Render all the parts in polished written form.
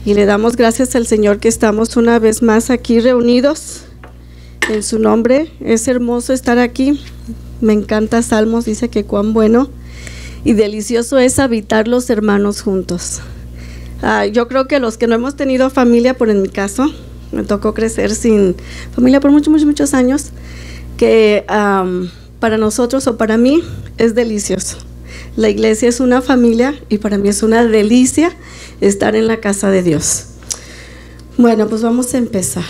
Y le damos gracias al Señor que estamos una vez más aquí reunidos en su nombre. Es hermoso estar aquí. Me encanta Salmos, dice que cuán bueno y delicioso es habitar los hermanos juntos. Yo creo que los que no hemos tenido familia, por en mi caso, me tocó crecer sin familia por muchos años, que para nosotros o para mí es delicioso. La iglesia es una familia y para mí es una delicia estar en la casa de Dios. Bueno, pues vamos a empezar.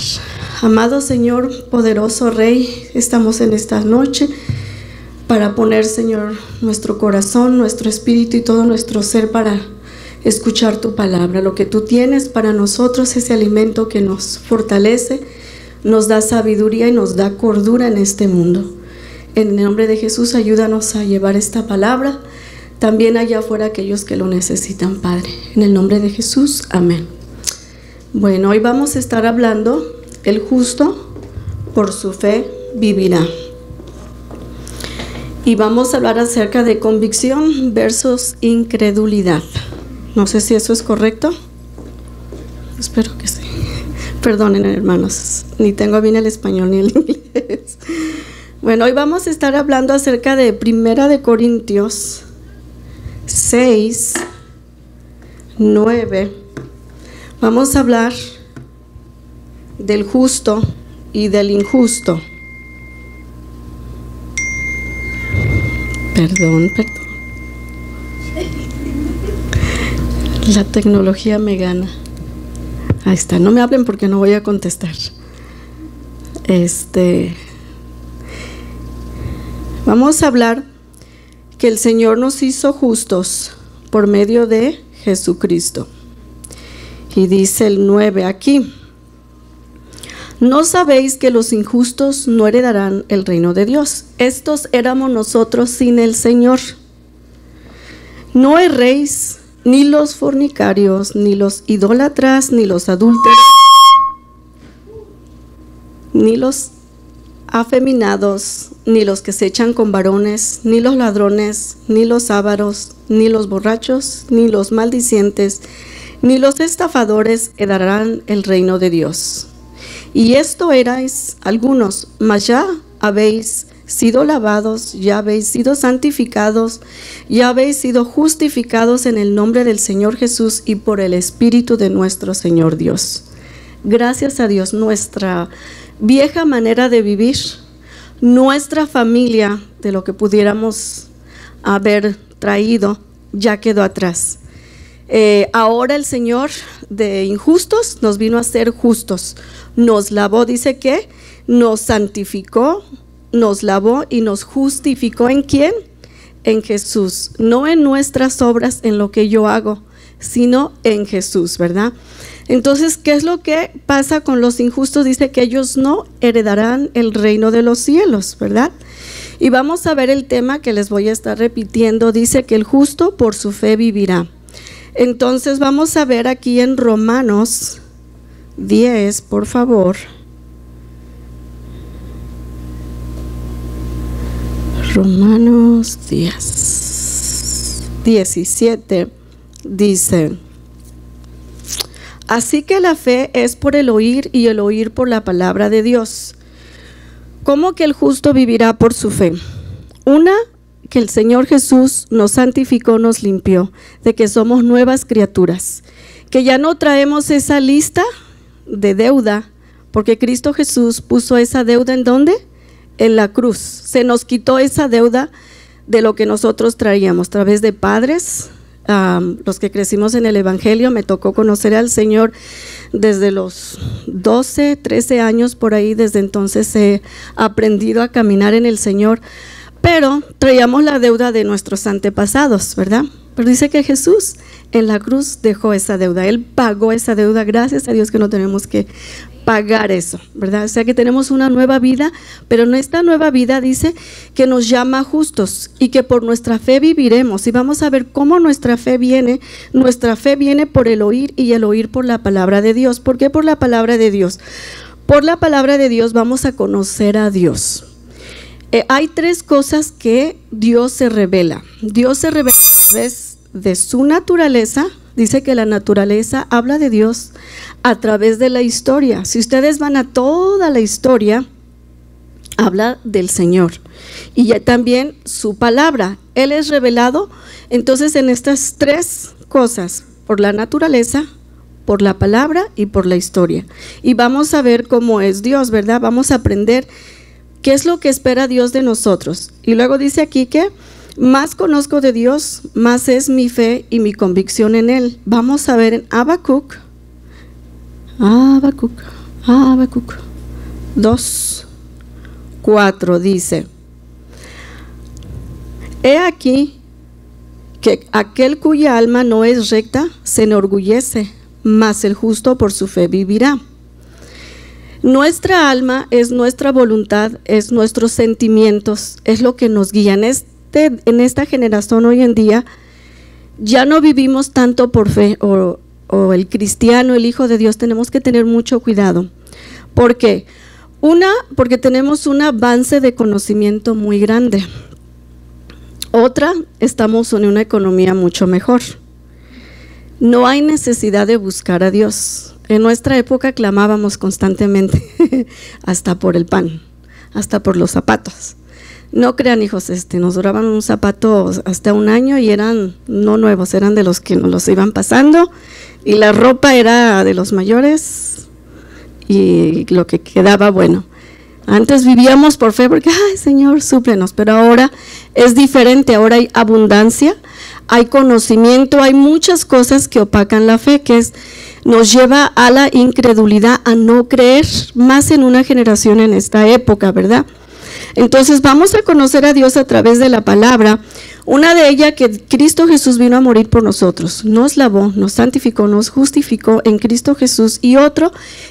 Amado Señor, poderoso Rey, estamos en esta noche para poner, Señor, nuestro corazón, nuestro espíritu y todo nuestro ser para escuchar tu palabra. Lo que tú tienes para nosotros, ese alimento que nos fortalece, nos da sabiduría y nos da cordura en este mundo. En el nombre de Jesús, ayúdanos a llevar esta palabra también allá afuera aquellos que lo necesitan, Padre. En el nombre de Jesús, amén. Bueno, hoy vamos a estar hablando, el justo por su fe vivirá. Y vamos a hablar acerca de convicción versus incredulidad. No sé si eso es correcto. Espero que sí. Perdonen, hermanos, ni tengo bien el español ni el inglés. Bueno, hoy vamos a estar hablando acerca de 1 Corintios 6, 9. Vamos a hablar del justo y del injusto. Perdón. La tecnología me gana. Ahí está, no me hablen porque no voy a contestar. Vamos a hablar que el Señor nos hizo justos por medio de Jesucristo. Y dice el 9 aquí: ¿no sabéis que los injustos no heredarán el reino de Dios? Estos éramos nosotros sin el Señor. No erréis, ni los fornicarios, ni los idólatras, ni los adúlteros, ni los afeminados, ni los que se echan con varones, ni los ladrones, ni los ávaros, ni los borrachos, ni los maldicientes, ni los estafadores heredarán el reino de Dios. Y esto erais algunos, mas ya habéis sido lavados, ya habéis sido santificados, ya habéis sido justificados en el nombre del Señor Jesús y por el Espíritu de nuestro Señor Dios. Gracias a Dios, nuestra vieja manera de vivir, nuestra familia, de lo que pudiéramos haber traído, ya quedó atrás. Ahora el Señor de injustos nos vino a ser justos. Nos lavó, dice que nos santificó, nos lavó y nos justificó. ¿En quién? En Jesús. No en nuestras obras, en lo que yo hago, sino en Jesús, ¿verdad? Entonces, ¿qué es lo que pasa con los injustos? Dice que ellos no heredarán el reino de los cielos, ¿verdad? Y vamos a ver el tema que les voy a estar repitiendo. Dice que el justo por su fe vivirá. Entonces vamos a ver aquí en Romanos 10, por favor. Romanos 10, 17 dice: así que la fe es por el oír y el oír por la palabra de Dios. ¿Cómo que el justo vivirá por su fe? Una, que el Señor Jesús nos santificó, nos limpió, de que somos nuevas criaturas, que ya no traemos esa lista de deuda, porque Cristo Jesús puso esa deuda ¿en dónde? En la cruz. Se nos quitó esa deuda de lo que nosotros traíamos a través de padres. Los que crecimos en el Evangelio, me tocó conocer al Señor desde los 12, 13 años por ahí. Desde entonces he aprendido a caminar en el Señor, pero traíamos la deuda de nuestros antepasados, ¿verdad? Pero dice que Jesús en la cruz dejó esa deuda, Él pagó esa deuda. Gracias a Dios que no tenemos que pagar eso, ¿verdad? O sea que tenemos una nueva vida, pero en esta nueva vida dice que nos llama justos y que por nuestra fe viviremos. Y vamos a ver cómo nuestra fe viene. Nuestra fe viene por el oír y el oír por la palabra de Dios. ¿Por qué por la palabra de Dios? Por la palabra de Dios vamos a conocer a Dios. Hay tres cosas que Dios se revela. Dios se revela a través de su naturaleza. Dice que la naturaleza habla de Dios a través de la historia. Si ustedes van a toda la historia, habla del Señor. Y ya también su palabra. Él es revelado, entonces, en estas tres cosas: por la naturaleza, por la palabra y por la historia. Y vamos a ver cómo es Dios, ¿verdad? Vamos a aprender qué es lo que espera Dios de nosotros. Y luego dice aquí que más conozco de Dios, más es mi fe y mi convicción en Él. Vamos a ver en Habacuc 2:4 dice: he aquí que aquel cuya alma no es recta se enorgullece, mas el justo por su fe vivirá. Nuestra alma es nuestra voluntad, es nuestros sentimientos, es lo que nos guía. En esta generación hoy en día ya no vivimos tanto por fe, o el cristiano, el hijo de Dios, tenemos que tener mucho cuidado. ¿Por qué? Porque tenemos un avance de conocimiento muy grande. Otra, estamos en una economía mucho mejor. No hay necesidad de buscar a Dios. En nuestra época clamábamos constantemente hasta por el pan, hasta por los zapatos. No crean, hijos, nos duraban un zapato hasta un año y eran no nuevos, eran de los que nos los iban pasando, y la ropa era de los mayores y lo que quedaba bueno. Antes vivíamos por fe porque, ay, Señor, súplenos, pero ahora es diferente. Ahora hay abundancia, hay conocimiento, hay muchas cosas que opacan la fe, que nos lleva a la incredulidad, a no creer más en una generación en esta época, ¿verdad? Entonces vamos a conocer a Dios a través de la palabra. Una de ellas, que Cristo Jesús vino a morir por nosotros, nos lavó, nos santificó, nos justificó en Cristo Jesús. Y otro,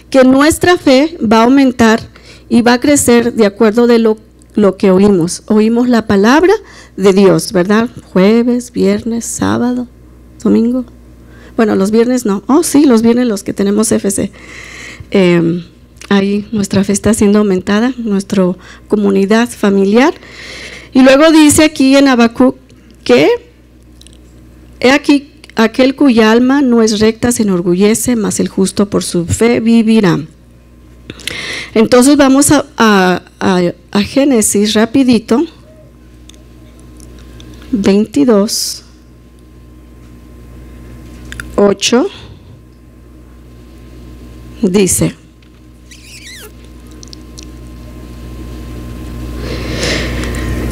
que nuestra fe va a aumentar y va a crecer de acuerdo de lo que oímos. Oímos la palabra de Dios, ¿verdad? Jueves, viernes, sábado, domingo. Bueno, los viernes no. Oh, sí, los viernes los que tenemos FC. Ahí nuestra fe está siendo aumentada, nuestra comunidad familiar. Y luego dice aquí en Habacuc que he aquí aquel cuya alma no es recta se enorgullece, mas el justo por su fe vivirá. Entonces vamos a Génesis rapidito, 22:8 dice: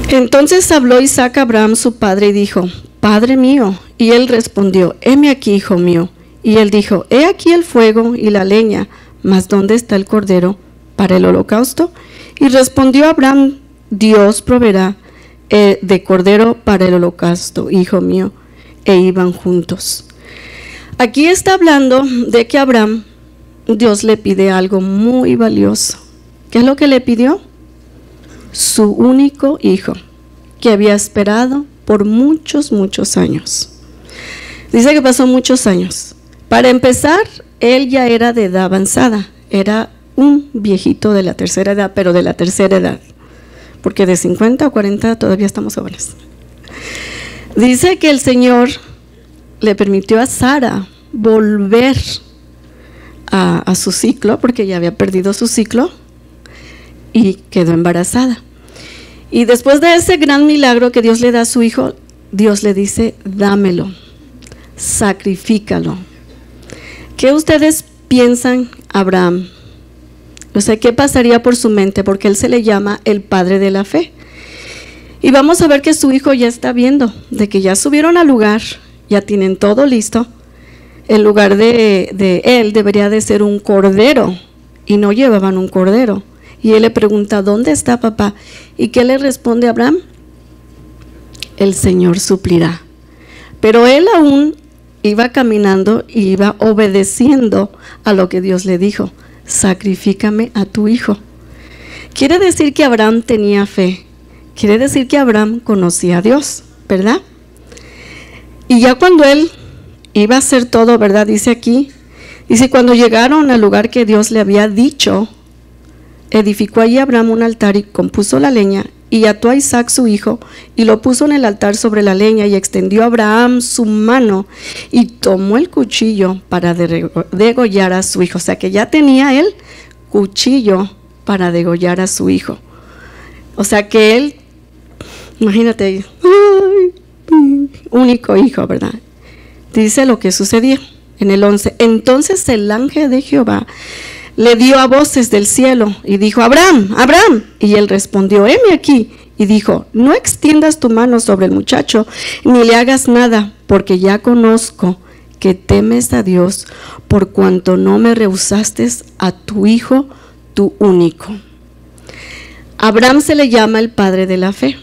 entonces habló Isaac a Abraham su padre y dijo: Padre mío. Y él respondió: heme aquí, hijo mío. Y él dijo: he aquí el fuego y la leña, mas ¿dónde está el cordero para el holocausto? Y respondió Abraham: Dios proveerá de cordero para el holocausto, hijo mío. E iban juntos. Aquí está hablando de que Abraham, Dios le pide algo muy valioso. ¿Qué es lo que le pidió? Su único hijo, que había esperado por muchos años. Dice que pasó muchos años. Para empezar, él ya era de edad avanzada, era un viejito de la tercera edad, pero de la tercera edad, porque de 50 o 40 todavía estamos jóvenes. Dice que el Señor le permitió a Sara volver a su ciclo, porque ya había perdido su ciclo, y quedó embarazada. Y después de ese gran milagro que Dios le da a su hijo, Dios le dice: dámelo, sacrifícalo. ¿Qué ustedes piensan, Abraham? O sea, ¿qué pasaría por su mente? Porque él se le llama el padre de la fe. Y vamos a ver que su hijo ya está viendo, de que ya subieron al lugar, ya tienen todo listo. El lugar de él debería de ser un cordero, y no llevaban un cordero. Y él le pregunta: ¿dónde está papá? ¿Y qué le responde Abraham? El Señor suplirá. Pero él aún iba caminando y iba obedeciendo a lo que Dios le dijo: sacrifícame a tu hijo. Quiere decir que Abraham tenía fe, quiere decir que Abraham conocía a Dios, ¿verdad? Y ya cuando él iba a hacer todo, ¿verdad? Dice aquí, dice: cuando llegaron al lugar que Dios le había dicho, edificó allí Abraham un altar y compuso la leña y ató a Isaac su hijo y lo puso en el altar sobre la leña, y extendió a Abraham su mano y tomó el cuchillo para degollar a su hijo. O sea que ya tenía el cuchillo para degollar a su hijo. O sea que él, imagínate, único hijo, ¿verdad? Dice lo que sucedió en el 11. Entonces el ángel de Jehová le dio a voces del cielo y dijo: Abraham, Abraham. Y él respondió: heme aquí. Y dijo: no extiendas tu mano sobre el muchacho, ni le hagas nada, porque ya conozco que temes a Dios, por cuanto no me rehusaste a tu hijo, tu único. Abraham se le llama el padre de la fe.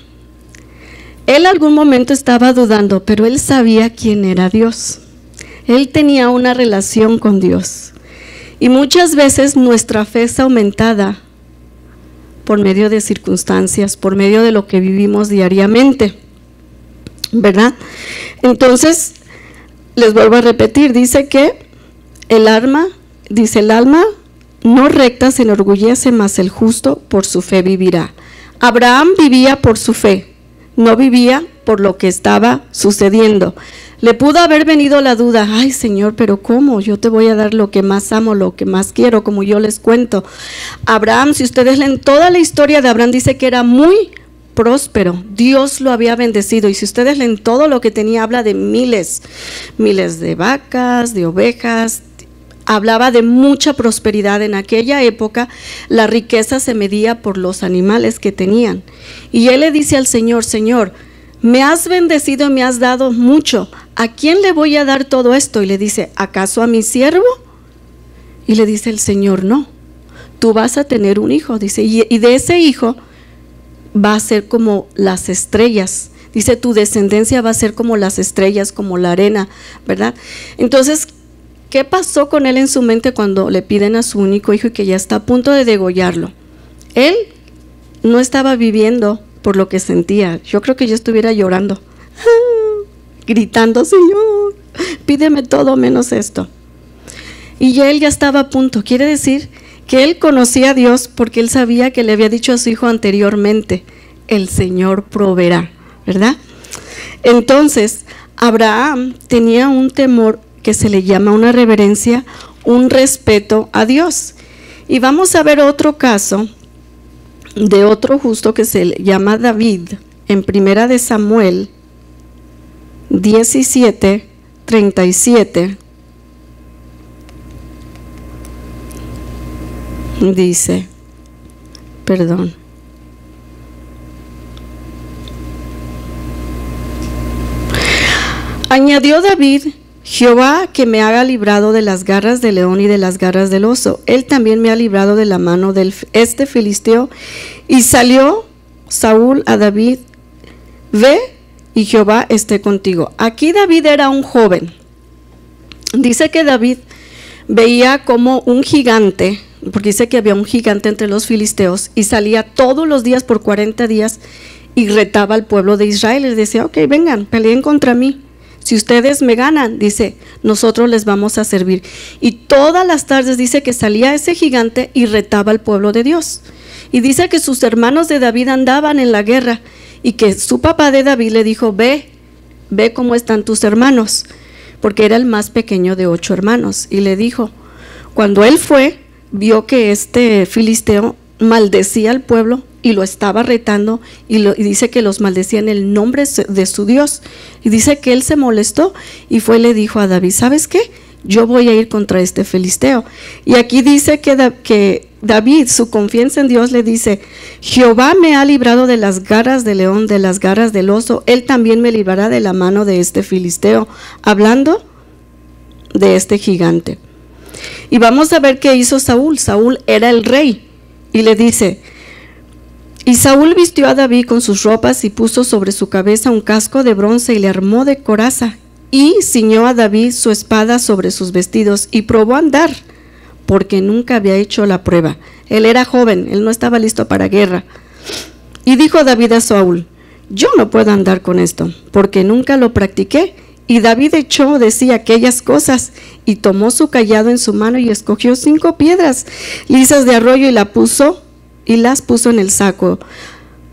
Él algún momento estaba dudando, pero él sabía quién era Dios. Él tenía una relación con Dios. Y muchas veces nuestra fe es aumentada por medio de circunstancias, por medio de lo que vivimos diariamente, ¿verdad? Entonces, les vuelvo a repetir, dice que el alma no recta se enorgullece, mas el justo por su fe vivirá. Abraham vivía por su fe, no vivía por lo que estaba sucediendo. Le pudo haber venido la duda: ay Señor, pero ¿cómo? Yo te voy a dar lo que más amo, lo que más quiero, como yo les cuento. Abraham, si ustedes leen toda la historia de Abraham, dice que era muy próspero, Dios lo había bendecido, y si ustedes leen todo lo que tenía, habla de miles de vacas, de ovejas. Hablaba de mucha prosperidad. En aquella época la riqueza se medía por los animales que tenían. Y él le dice al Señor: Señor, me has bendecido y me has dado mucho, ¿a quién le voy a dar todo esto? Y le dice: ¿acaso a mi siervo? Y le dice el Señor: no, tú vas a tener un hijo, dice, y de ese hijo va a ser como las estrellas. Dice: tu descendencia va a ser como las estrellas, como la arena, ¿verdad? Entonces, ¿qué pasó con él en su mente cuando le piden a su único hijo y que ya está a punto de degollarlo? Él no estaba viviendo por lo que sentía. Yo creo que yo estuviera llorando, gritando: Señor, pídeme todo menos esto. Y él ya estaba a punto. Quiere decir que él conocía a Dios, porque él sabía que le había dicho a su hijo anteriormente: el Señor proveerá, ¿verdad? Entonces Abraham tenía un temor que se le llama una reverencia, un respeto a Dios. Y vamos a ver otro caso de otro justo que se le llama David, en Primera de Samuel 17:37. Dice, añadió David: Jehová que me haga librado de las garras del león y de las garras del oso, él también me ha librado de la mano de este filisteo. Y salió Saúl a David: ve y Jehová esté contigo. Aquí David era un joven. Dice que David veía como un gigante, porque dice que había un gigante entre los filisteos, y salía todos los días por 40 días y retaba al pueblo de Israel. Les decía: ok, vengan, peleen contra mí. Si ustedes me ganan, dice, nosotros les vamos a servir. Y todas las tardes dice que salía ese gigante y retaba al pueblo de Dios. Y dice que sus hermanos de David andaban en la guerra, y que su papá de David le dijo: ve cómo están tus hermanos, porque era el más pequeño de 8 hermanos. Y le dijo, cuando él fue, vio que este filisteo maldecía al pueblo y lo estaba retando, y dice que los maldecía en el nombre de su Dios. Y dice que él se molestó y fue y le dijo a David: ¿sabes qué? Yo voy a ir contra este filisteo. Y aquí dice que David, su confianza en Dios, le dice: Jehová me ha librado de las garras del león, de las garras del oso, él también me librará de la mano de este filisteo, hablando de este gigante. Y vamos a ver qué hizo Saúl. Saúl era el rey, y le dice: y Saúl vistió a David con sus ropas y puso sobre su cabeza un casco de bronce y le armó de coraza, y ciñó a David su espada sobre sus vestidos, y probó a andar, porque nunca había hecho la prueba. Él era joven, él no estaba listo para guerra. Y dijo David a Saúl: yo no puedo andar con esto, porque nunca lo practiqué. Y David echó de sí aquellas cosas, y tomó su cayado en su mano, y escogió 5 piedras lisas de arroyo, y las puso en el saco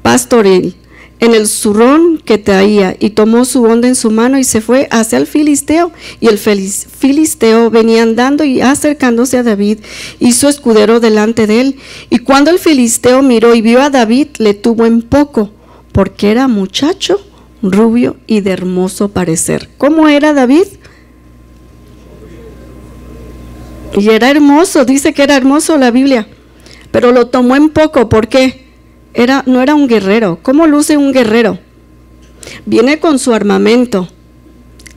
pastoril en el zurrón que traía, y tomó su honda en su mano y se fue hacia el filisteo. Y el filisteo venía andando y acercándose a David y su escudero delante de él. Y cuando el filisteo miró y vio a David, le tuvo en poco, porque era muchacho, rubio y de hermoso parecer. ¿Cómo era David? Y era hermoso, dice que era hermoso la Biblia, pero lo tomó en poco. ¿Por qué? No era un guerrero. ¿Cómo luce un guerrero? Viene con su armamento.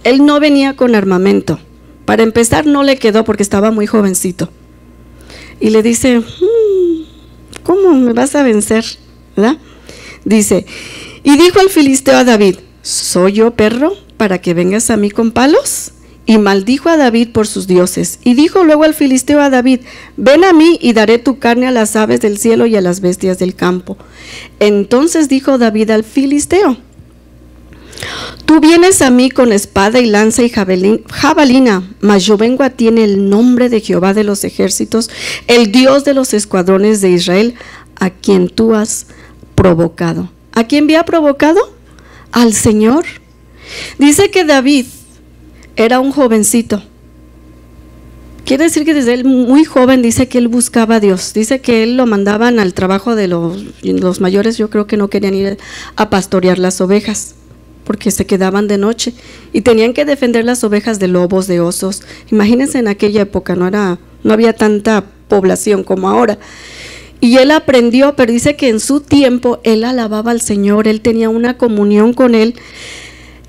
Él no venía con armamento. Para empezar, no le quedó porque estaba muy jovencito. Y le dice, ¿cómo me vas a vencer? ¿Verdad? Dice, y dijo el filisteo a David, ¿soy yo perro para que vengas a mí con palos? Y maldijo a David por sus dioses. Y dijo luego el filisteo a David, ven a mí y daré tu carne a las aves del cielo y a las bestias del campo. Entonces dijo David al filisteo, tú vienes a mí con espada y lanza y jabalina, mas yo vengo a ti en el nombre de Jehová de los ejércitos, el Dios de los escuadrones de Israel, a quien tú has provocado. ¿A quién había provocado? Al Señor. Dice que David era un jovencito. Quiere decir que desde él muy joven dice que él buscaba a Dios. Dice que él lo mandaban al trabajo de los mayores. Yo creo que no querían ir a pastorear las ovejas porque se quedaban de noche y tenían que defender las ovejas de lobos, de osos. Imagínense, en aquella época no había tanta población como ahora. Y él aprendió, pero dice que en su tiempo él alababa al Señor, él tenía una comunión con él.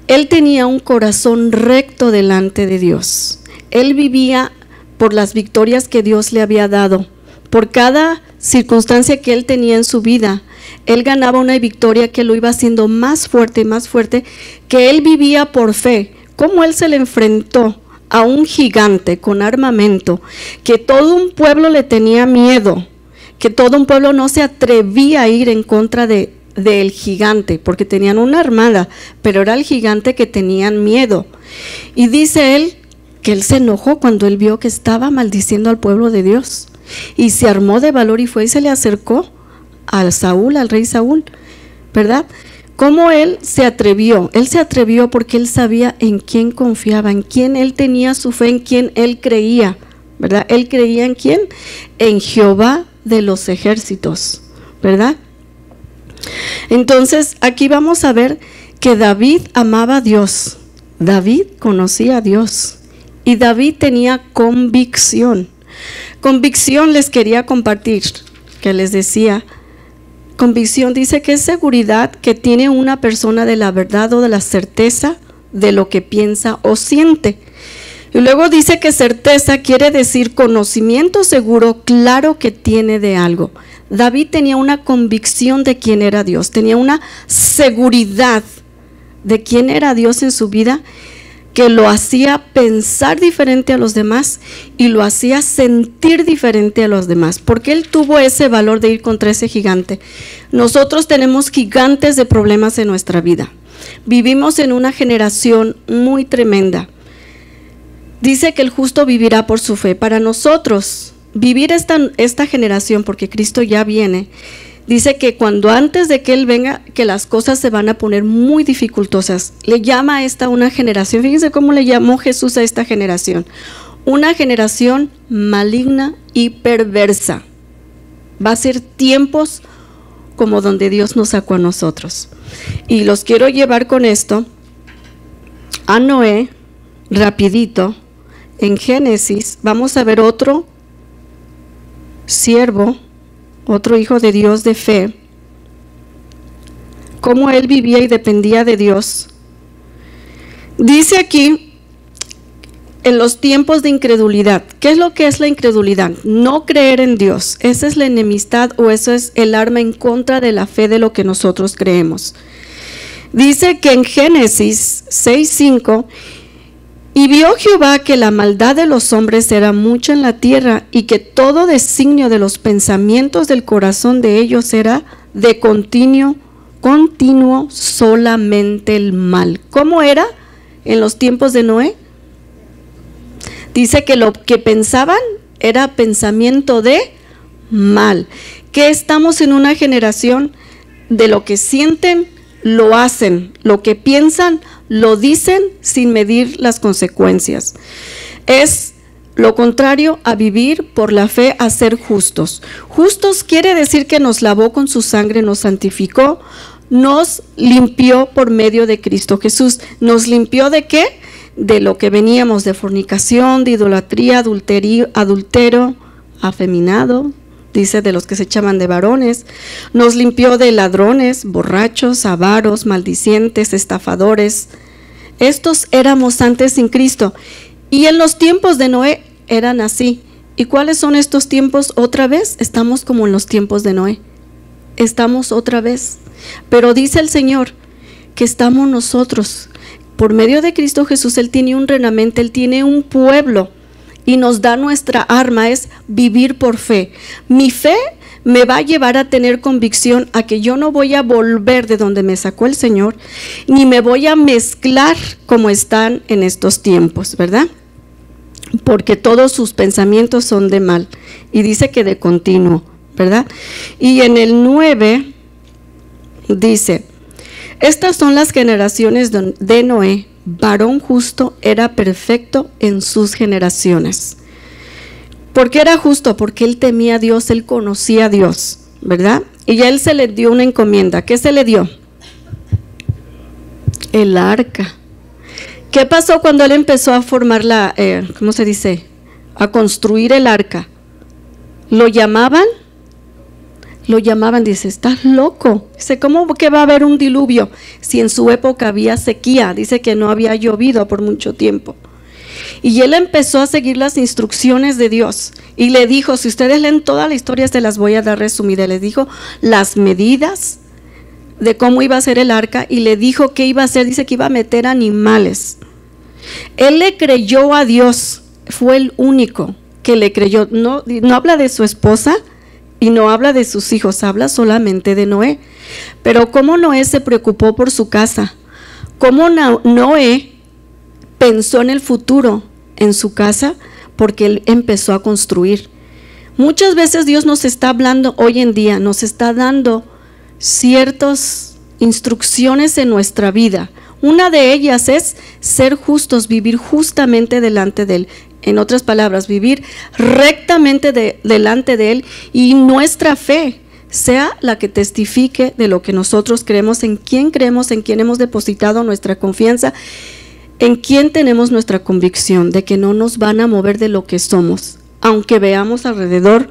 Él tenía un corazón recto delante de Dios. Él vivía por las victorias que Dios le había dado. Por cada circunstancia que él tenía en su vida, él ganaba una victoria que lo iba haciendo más fuerte, que él vivía por fe. Cómo él se le enfrentó a un gigante con armamento, que todo un pueblo le tenía miedo, que todo un pueblo no se atrevía a ir en contra del gigante, porque tenían una armada, pero era el gigante que tenían miedo. Y dice él que él se enojó cuando él vio que estaba maldiciendo al pueblo de Dios, y se armó de valor y fue y se le acercó al rey Saúl, ¿verdad? ¿Cómo él se atrevió? Él se atrevió porque él sabía en quién confiaba, en quién él tenía su fe, en quién él creía, ¿verdad? Él creía en quién, en Jehová de los ejércitos, ¿verdad? Entonces aquí vamos a ver que David amaba a Dios, David conocía a Dios y David tenía convicción. Convicción les quería compartir, que les decía, convicción dice que es seguridad que tiene una persona de la verdad o de la certeza de lo que piensa o siente. Y luego dice que certeza quiere decir conocimiento seguro, claro que tiene de algo. David tenía una convicción de quién era Dios, tenía una seguridad de quién era Dios en su vida, que lo hacía pensar diferente a los demás y lo hacía sentir diferente a los demás, porque él tuvo ese valor de ir contra ese gigante. Nosotros tenemos gigantes de problemas en nuestra vida. Vivimos en una generación muy tremenda. Dice que el justo vivirá por su fe. Para nosotros vivir esta generación, porque Cristo ya viene, dice que cuando antes de que Él venga, que las cosas se van a poner muy dificultosas. Le llama a esta una generación, fíjense cómo le llamó Jesús a esta generación, una generación maligna y perversa. Va a ser tiempos como donde Dios nos sacó a nosotros. Y los quiero llevar con esto a Noé, rapidito. En Génesis vamos a ver otro siervo, otro hijo de Dios de fe, cómo él vivía y dependía de Dios. Dice aquí, en los tiempos de incredulidad. ¿Qué es lo que es la incredulidad? No creer en Dios. Esa es la enemistad, o eso es el arma en contra de la fe de lo que nosotros creemos. Dice que en Génesis 6:5, y vio Jehová que la maldad de los hombres era mucha en la tierra, y que todo designio de los pensamientos del corazón de ellos era de continuo solamente el mal. ¿Cómo era en los tiempos de Noé? Dice que lo que pensaban era pensamiento de mal. Que estamos en una generación de lo que sienten, lo hacen, lo que piensan, lo dicen sin medir las consecuencias. Es lo contrario a vivir por la fe, a ser justos. Justos quiere decir que nos lavó con su sangre, nos santificó, nos limpió por medio de Cristo Jesús. ¿Nos limpió de qué? De lo que veníamos, de fornicación, de idolatría, adulterio, afeminado, dice, de los que se echaban de varones. Nos limpió de ladrones, borrachos, avaros, maldicientes, estafadores. Estos éramos antes sin Cristo. Y en los tiempos de Noé eran así. ¿Y cuáles son estos tiempos? Otra vez estamos como en los tiempos de Noé. Estamos otra vez. Pero dice el Señor que estamos nosotros. Por medio de Cristo Jesús, Él tiene un remanente, Él tiene un pueblo. Y nos da nuestra arma, es vivir por fe. Mi fe me va a llevar a tener convicción a que yo no voy a volver de donde me sacó el Señor, ni me voy a mezclar como están en estos tiempos, ¿verdad? Porque todos sus pensamientos son de mal. Y dice que de continuo, ¿verdad? Y en el 9 dice: estas son las generaciones de Noé. Varón justo, era perfecto en sus generaciones. ¿Por qué era justo? Porque él temía a Dios, él conocía a Dios, ¿verdad? Y a él se le dio una encomienda. ¿Qué se le dio? El arca. ¿Qué pasó cuando él empezó a formar ¿cómo se dice? A construir el arca. Lo llamaban, dice, estás loco. Dice, ¿cómo que va a haber un diluvio si en su época había sequía? Dice que no había llovido por mucho tiempo. Y él empezó a seguir las instrucciones de Dios y le dijo, si ustedes leen toda la historia, se las voy a dar resumida. Les dijo las medidas de cómo iba a ser el arca y le dijo qué iba a hacer. Dice que iba a meter animales. Él le creyó a Dios, fue el único que le creyó. No habla de su esposa y no habla de sus hijos, habla solamente de Noé. Pero cómo Noé se preocupó por su casa, cómo Noé pensó en el futuro en su casa, porque él empezó a construir. Muchas veces Dios nos está hablando hoy en día, nos está dando ciertas instrucciones en nuestra vida. Una de ellas es ser justos, vivir justamente delante de Él. En otras palabras, vivir rectamente delante de Él, y nuestra fe sea la que testifique de lo que nosotros creemos, en quién hemos depositado nuestra confianza, en quién tenemos nuestra convicción de que no nos van a mover de lo que somos, aunque veamos alrededor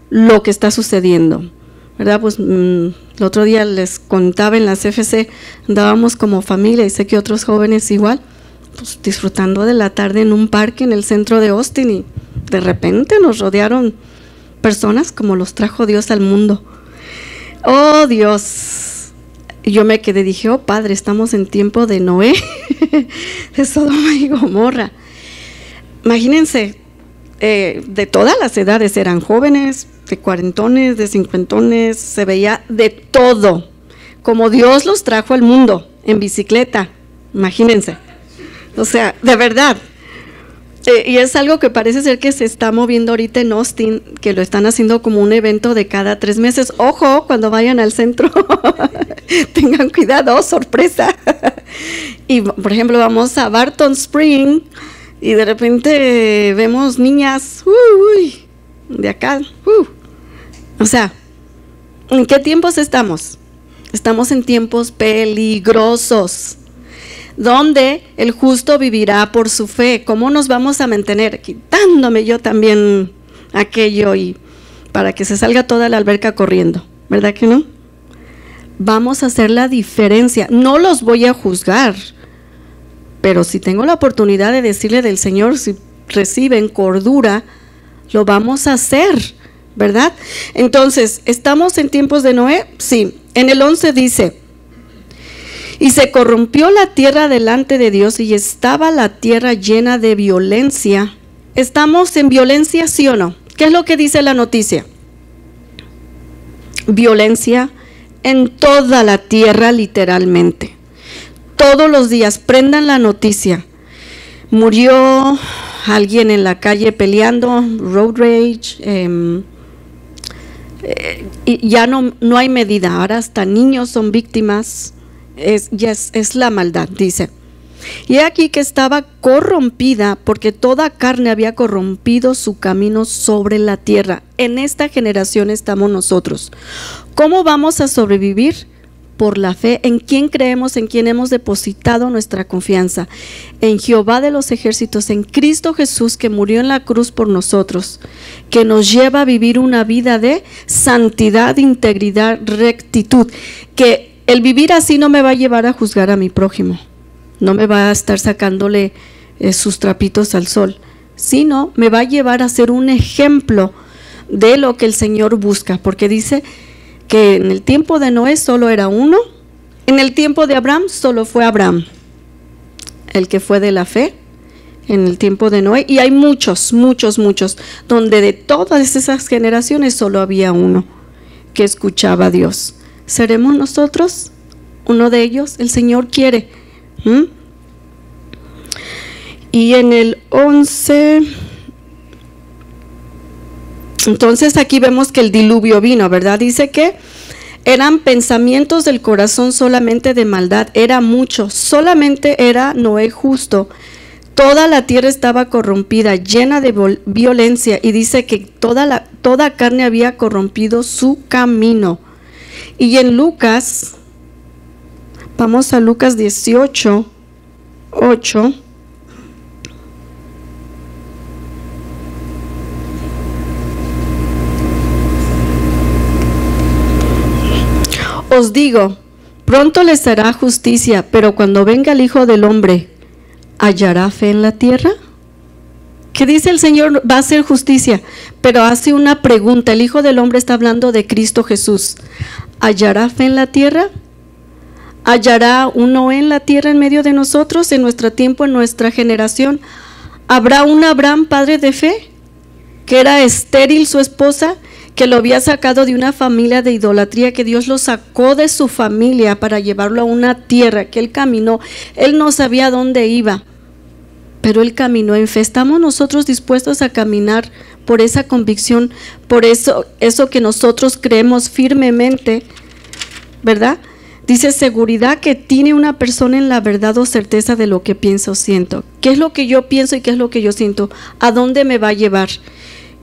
lo que está sucediendo, ¿verdad? Pues el otro día les contaba en la CFC, andábamos como familia, y sé que otros jóvenes igual, pues disfrutando de la tarde en un parque en el centro de Austin, y de repente nos rodearon personas como los trajo Dios al mundo. ¡Oh, Dios! Y yo me quedé, dije, oh Padre, estamos en tiempo de Noé, de Sodoma y Gomorra. Imagínense, de todas las edades, eran jóvenes, de cuarentones, de cincuentones, se veía de todo, como Dios los trajo al mundo, en bicicleta, imagínense. O sea, de verdad. Y es algo que parece ser que se está moviendo ahorita en Austin, que lo están haciendo como un evento de cada 3 meses. Ojo, cuando vayan al centro, tengan cuidado, sorpresa. Y por ejemplo, vamos a Barton Spring y de repente vemos niñas, de acá. O sea, ¿en qué tiempos estamos? Estamos en tiempos peligrosos, donde el justo vivirá por su fe. ¿Cómo nos vamos a mantener? Quitándome yo también aquello y para que se salga toda la alberca corriendo, ¿verdad que no? Vamos a hacer la diferencia. No los voy a juzgar, pero si tengo la oportunidad de decirle del Señor, si reciben cordura, lo vamos a hacer, ¿verdad? Entonces, ¿estamos en tiempos de Noé? Sí. En el 11 dice: y se corrompió la tierra delante de Dios, y estaba la tierra llena de violencia. ¿Estamos en violencia, sí o no? ¿Qué es lo que dice la noticia? Violencia en toda la tierra, literalmente. Todos los días, prendan la noticia. Murió alguien en la calle peleando, road rage, y ya no hay medida. Ahora hasta niños son víctimas. Es la maldad, dice. Y aquí que estaba corrompida, porque toda carne había corrompido su camino sobre la tierra. En esta generación estamos nosotros. ¿Cómo vamos a sobrevivir? Por la fe. ¿En quién creemos? ¿En quién hemos depositado nuestra confianza? En Jehová de los ejércitos, en Cristo Jesús, que murió en la cruz por nosotros, que nos lleva a vivir una vida de santidad, integridad, rectitud. Que el vivir así no me va a llevar a juzgar a mi prójimo, no me va a estar sacándole sus trapitos al sol, sino me va a llevar a ser un ejemplo de lo que el Señor busca, porque dice que en el tiempo de Noé solo era uno, en el tiempo de Abraham solo fue Abraham, el que fue de la fe, en el tiempo de Noé, y hay muchos, donde de todas esas generaciones solo había uno que escuchaba a Dios. ¿Seremos nosotros uno de ellos? El Señor quiere. Y en el 11, entonces aquí vemos que el diluvio vino, ¿verdad? Dice que eran pensamientos del corazón solamente de maldad, era mucho, solamente era Noé justo. Toda la tierra estaba corrompida, llena de violencia, y dice que toda carne había corrompido su camino. Y en Lucas, vamos a Lucas 18, 8. Os digo, pronto les hará justicia, pero cuando venga el Hijo del Hombre, ¿hallará fe en la tierra? ¿Qué dice el Señor? Va a hacer justicia, pero hace una pregunta. El Hijo del Hombre está hablando de Cristo Jesús. ¿Hallará fe en la tierra? ¿Hallará un Noé en la tierra en medio de nosotros, en nuestro tiempo, en nuestra generación? ¿Habrá un Abraham, padre de fe, que era estéril su esposa, que lo había sacado de una familia de idolatría, que Dios lo sacó de su familia para llevarlo a una tierra que él caminó? Él no sabía dónde iba, pero él caminó en fe. ¿Estamos nosotros dispuestos a caminar por esa convicción, por eso que nosotros creemos firmemente, verdad? Dice seguridad que tiene una persona en la verdad o certeza de lo que pienso o siento. ¿Qué es lo que yo pienso y qué es lo que yo siento? ¿A dónde me va a llevar?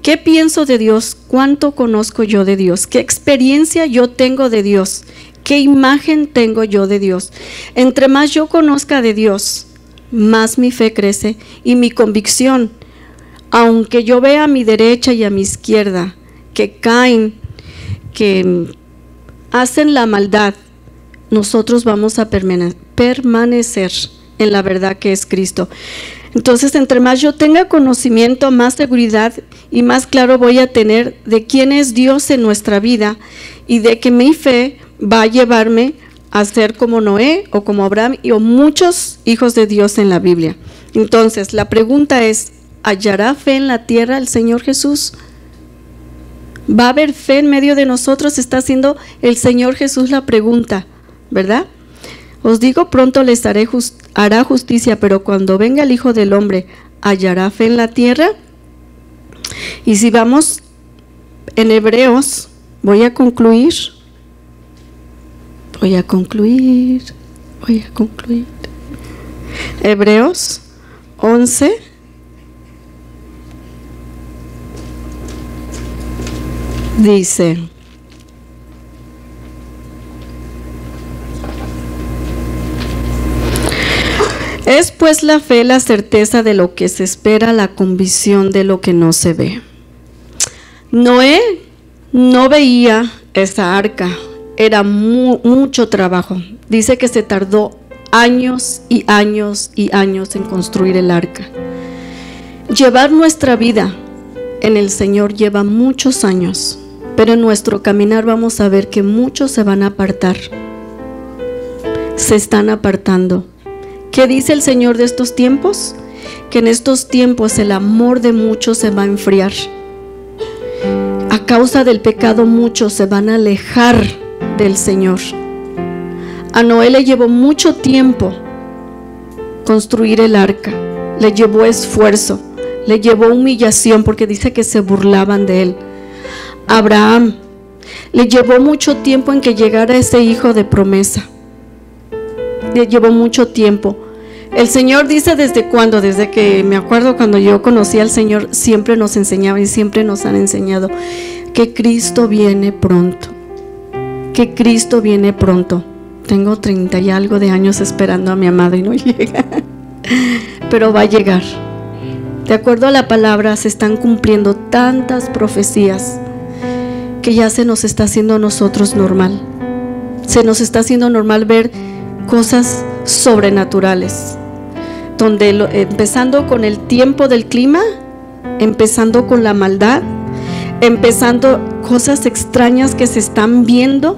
¿Qué pienso de Dios? ¿Cuánto conozco yo de Dios? ¿Qué experiencia yo tengo de Dios? ¿Qué imagen tengo yo de Dios? Entre más yo conozca de Dios, más mi fe crece y mi convicción, aunque yo vea a mi derecha y a mi izquierda que caen, que hacen la maldad, nosotros vamos a permanecer en la verdad que es Cristo. Entonces, entre más yo tenga conocimiento, más seguridad y más claro voy a tener de quién es Dios en nuestra vida y de que mi fe va a llevarme a ser como Noé o como Abraham o muchos hijos de Dios en la Biblia. Entonces, la pregunta es, ¿hallará fe en la tierra el Señor Jesús? ¿Va a haber fe en medio de nosotros? Está haciendo el Señor Jesús la pregunta, ¿verdad? Os digo, pronto les hará justicia, pero cuando venga el Hijo del Hombre, ¿hallará fe en la tierra? Y si vamos en Hebreos, voy a concluir. Hebreos 11. Dice: es pues la fe la certeza de lo que se espera, la convicción de lo que no se ve. Noé no veía esa arca, era mucho trabajo. Dice que se tardó años y años y años en construir el arca. Llevar nuestra vida en el Señor lleva muchos años, pero en nuestro caminar vamos a ver que muchos se van a apartar, se están apartando. ¿Qué dice el Señor de estos tiempos? Que en estos tiempos el amor de muchos se va a enfriar. A causa del pecado muchos se van a alejar del Señor. A Noé le llevó mucho tiempo construir el arca, le llevó esfuerzo, le llevó humillación porque dice que se burlaban de él. Abraham Le llevó mucho tiempo en que llegara ese hijo de promesa. Le llevó mucho tiempo. El Señor dice desde cuándo, desde que me acuerdo cuando yo conocí al Señor, siempre nos enseñaba y siempre nos han enseñado que Cristo viene pronto. Que Cristo viene pronto. Tengo 30 y algo de años esperando a mi amado y no llega. Pero va a llegar. De acuerdo a la palabra, se están cumpliendo tantas profecías que ya se nos está haciendo a nosotros normal. Se nos está haciendo normal ver cosas sobrenaturales. Donde empezando con el tiempo del clima, empezando con la maldad, empezando cosas extrañas que se están viendo.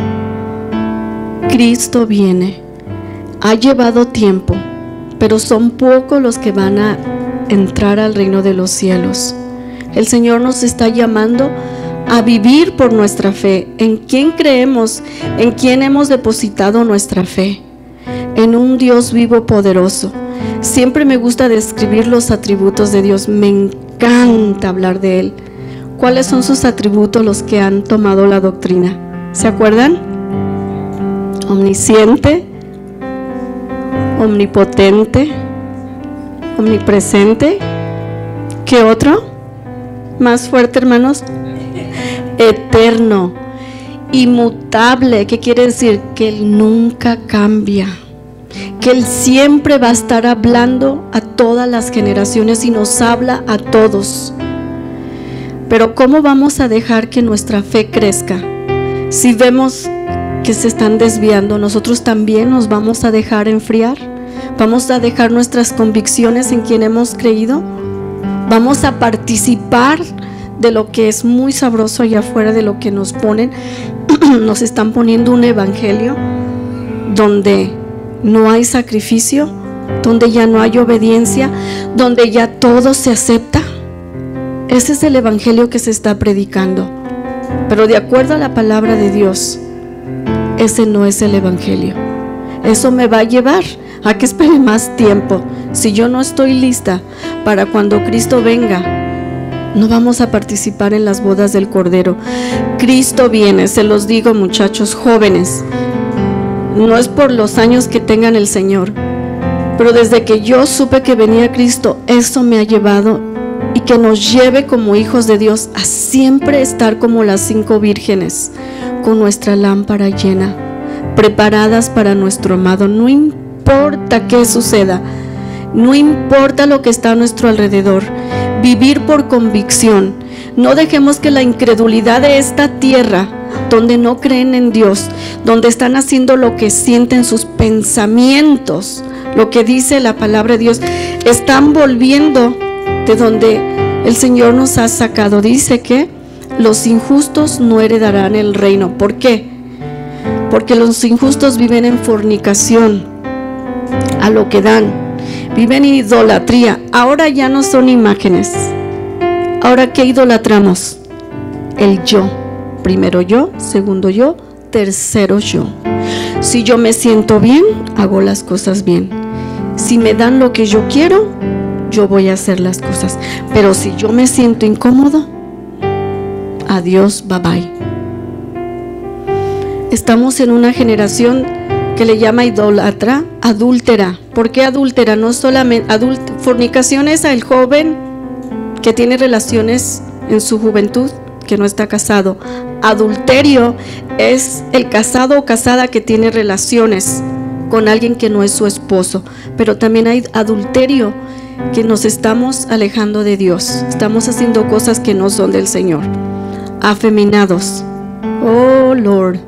Cristo viene. Ha llevado tiempo, pero son pocos los que van a entrar al reino de los cielos. El Señor nos está llamando a vivir por nuestra fe. ¿En quién creemos? ¿En quién hemos depositado nuestra fe? En un Dios vivo, poderoso. Siempre me gusta describir los atributos de Dios. Me encanta hablar de Él. ¿Cuáles son sus atributos los que han tomado la doctrina? ¿Se acuerdan? Omnisciente, omnipotente, omnipresente. ¿Qué otro? Más fuerte, hermanos. Eterno, inmutable. ¿Qué quiere decir? Que Él nunca cambia, que Él siempre va a estar hablando a todas las generaciones y nos habla a todos. Pero ¿cómo vamos a dejar que nuestra fe crezca? Si vemos que se están desviando, nosotros también nos vamos a dejar enfriar. Vamos a dejar nuestras convicciones en quien hemos creído. Vamos a participar de lo que es muy sabroso allá afuera, de lo que nos ponen. Nos están poniendo un evangelio donde no hay sacrificio, donde ya no hay obediencia, donde ya todo se acepta. Ese es el evangelio que se está predicando. Pero de acuerdo a la palabra de Dios, ese no es el evangelio. Eso me va a llevar a que espere más tiempo. Si yo no estoy lista para cuando Cristo venga, no vamos a participar en las bodas del Cordero. Cristo viene, se los digo, muchachos jóvenes. No es por los años que tengan el Señor, pero desde que yo supe que venía Cristo, eso me ha llevado, y que nos lleve como hijos de Dios a siempre estar como las 5 vírgenes, con nuestra lámpara llena, preparadas para nuestro amado. No importa qué suceda, no importa lo que está a nuestro alrededor, vivir por convicción. No dejemos que la incredulidad de esta tierra, donde no creen en Dios, donde están haciendo lo que sienten sus pensamientos, lo que dice la palabra de Dios, están volviendo de donde el Señor nos ha sacado. Dice que los injustos no heredarán el reino. ¿Por qué? Porque los injustos viven en fornicación, a lo que dan, viven en idolatría. Ahora ya no son imágenes. Ahora, ¿qué idolatramos? El yo. Primero yo, segundo yo, tercero yo. Si yo me siento bien, hago las cosas bien. Si me dan lo que yo quiero, yo voy a hacer las cosas. Pero si yo me siento incómodo, adiós, bye bye. Estamos en una generación que le llama idólatra, adúltera. ¿Por qué adúltera? No solamente fornicación es el joven que tiene relaciones en su juventud, que no está casado. Adulterio es el casado o casada que tiene relaciones con alguien que no es su esposo. Pero también hay adulterio, que nos estamos alejando de Dios, estamos haciendo cosas que no son del Señor. Afeminados. Oh Lord,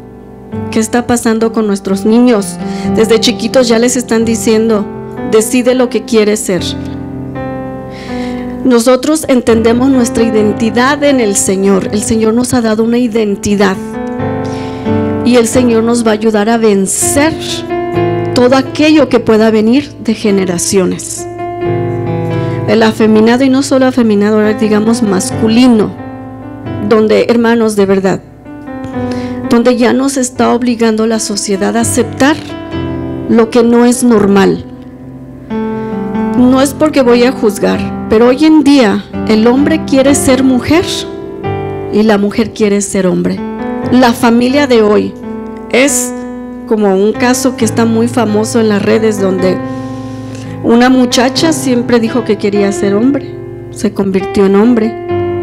¿qué está pasando con nuestros niños? Desde chiquitos ya les están diciendo, decide lo que quieres ser. Nosotros entendemos nuestra identidad en el Señor. El Señor nos ha dado una identidad y el Señor nos va a ayudar a vencer todo aquello que pueda venir de generaciones. El afeminado, y no solo afeminado, ahora digamos masculino, donde, hermanos, de verdad, donde ya nos está obligando la sociedad a aceptar lo que no es normal. No es porque voy a juzgar, pero hoy en día el hombre quiere ser mujer y la mujer quiere ser hombre. la familia de hoy es como un caso que está muy famoso en las redes, donde una muchacha siempre dijo que quería ser hombre, se convirtió en hombre,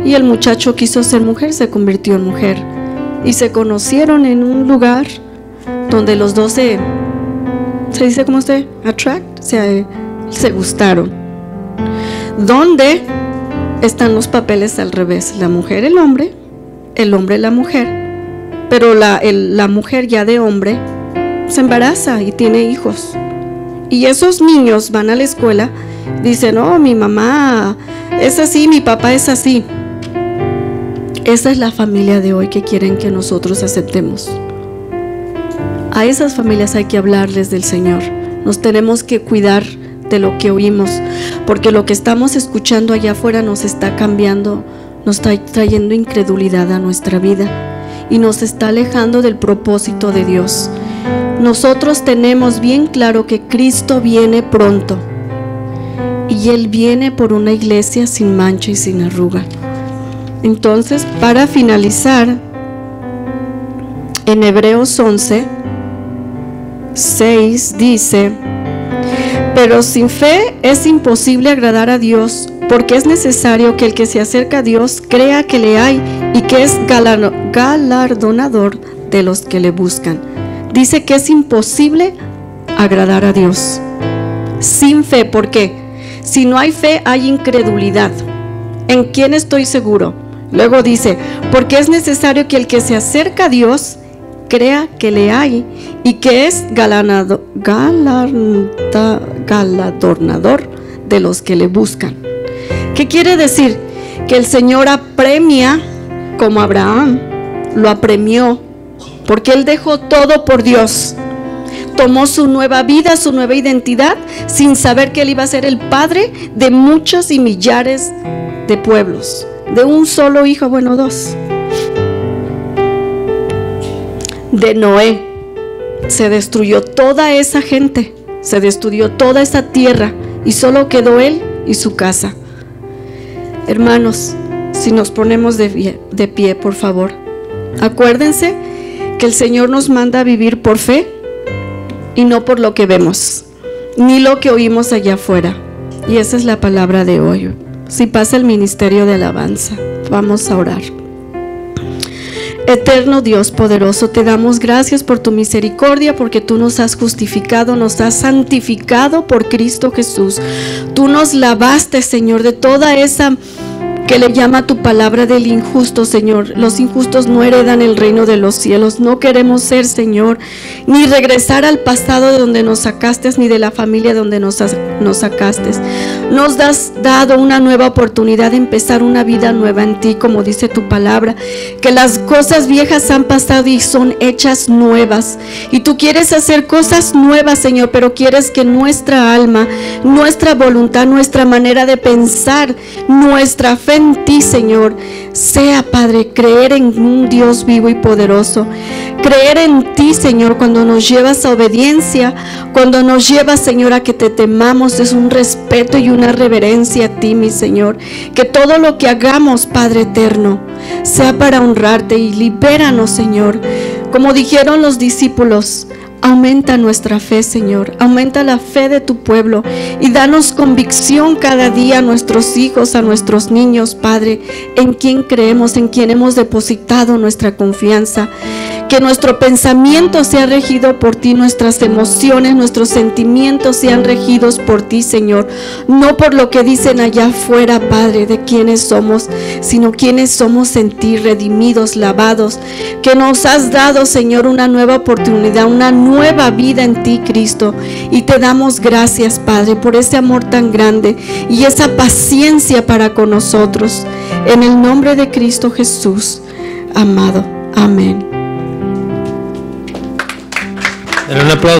y el muchacho quiso ser mujer, se convirtió en mujer, y se conocieron en un lugar donde los dos se dice como usted, se gustaron, donde están los papeles al revés, la mujer el hombre la mujer, pero la mujer ya de hombre se embaraza y tiene hijos, y esos niños van a la escuela, dicen, no, mi mamá es así, mi papá es así. Esa es la familia de hoy que quieren que nosotros aceptemos. A esas familias hay que hablarles del Señor. Nos tenemos que cuidar de lo que oímos, porque lo que estamos escuchando allá afuera nos está cambiando, nos está trayendo incredulidad a nuestra vida y nos está alejando del propósito de Dios. Nosotros tenemos bien claro que Cristo viene pronto, y Él viene por una iglesia sin mancha y sin arruga. Entonces, para finalizar, en Hebreos 11:6 dice: pero sin fe es imposible agradar a Dios, porque es necesario que el que se acerca a Dios crea que le hay y que es galardonador de los que le buscan. Dice que es imposible agradar a Dios sin fe. ¿Por qué? Si no hay fe, hay incredulidad. ¿En quién estoy seguro? Luego dice, porque es necesario que el que se acerca a Dios crea que le hay y que es galardonador de los que le buscan. ¿Qué quiere decir? Que el Señor apremia, como Abraham lo apremió, porque él dejó todo por Dios. Tomó su nueva vida, su nueva identidad, sin saber que él iba a ser el padre de muchos y millares de pueblos, de un solo hijo, bueno, dos. De Noé se destruyó toda esa gente, se destruyó toda esa tierra, y solo quedó él y su casa. Hermanos, si nos ponemos de pie, por favor, acuérdense que el Señor nos manda a vivir por fe y no por lo que vemos, ni lo que oímos allá afuera. Y esa es la palabra de hoy. Si pasa el ministerio de alabanza, vamos a orar. Eterno Dios poderoso, te damos gracias por tu misericordia, porque tú nos has justificado, nos has santificado por Cristo Jesús. Tú nos lavaste, Señor, de toda esa que le llama tu palabra del injusto, Señor. Los injustos no heredan el reino de los cielos. No queremos ser, Señor, ni regresar al pasado de donde nos sacaste, ni de la familia donde nos sacaste. Nos has dado una nueva oportunidad de empezar una vida nueva en ti, como dice tu palabra, que las cosas viejas han pasado y son hechas nuevas. Y tú quieres hacer cosas nuevas, Señor, pero quieres que nuestra alma, nuestra voluntad, nuestra manera de pensar, nuestra fe en ti, Señor, sea, Padre, creer en un Dios vivo y poderoso. Creer en ti, Señor, cuando nos llevas a obediencia, cuando nos llevas, Señor, a que te temamos, es un respeto y una reverencia a ti, mi Señor. Que todo lo que hagamos, Padre eterno, sea para honrarte, y libéranos, Señor. Como dijeron los discípulos, aumenta nuestra fe, Señor, aumenta la fe de tu pueblo y danos convicción cada día a nuestros hijos, a nuestros niños, Padre, en quien creemos, en quien hemos depositado nuestra confianza. Que nuestro pensamiento sea regido por ti, nuestras emociones, nuestros sentimientos sean regidos por ti, Señor, no por lo que dicen allá afuera, Padre, de quiénes somos, sino quiénes somos en ti, redimidos, lavados, que nos has dado, Señor, una nueva oportunidad, una nueva vida en ti, Cristo, y te damos gracias, Padre, por ese amor tan grande y esa paciencia para con nosotros, en el nombre de Cristo Jesús, amado, amén. Un aplauso.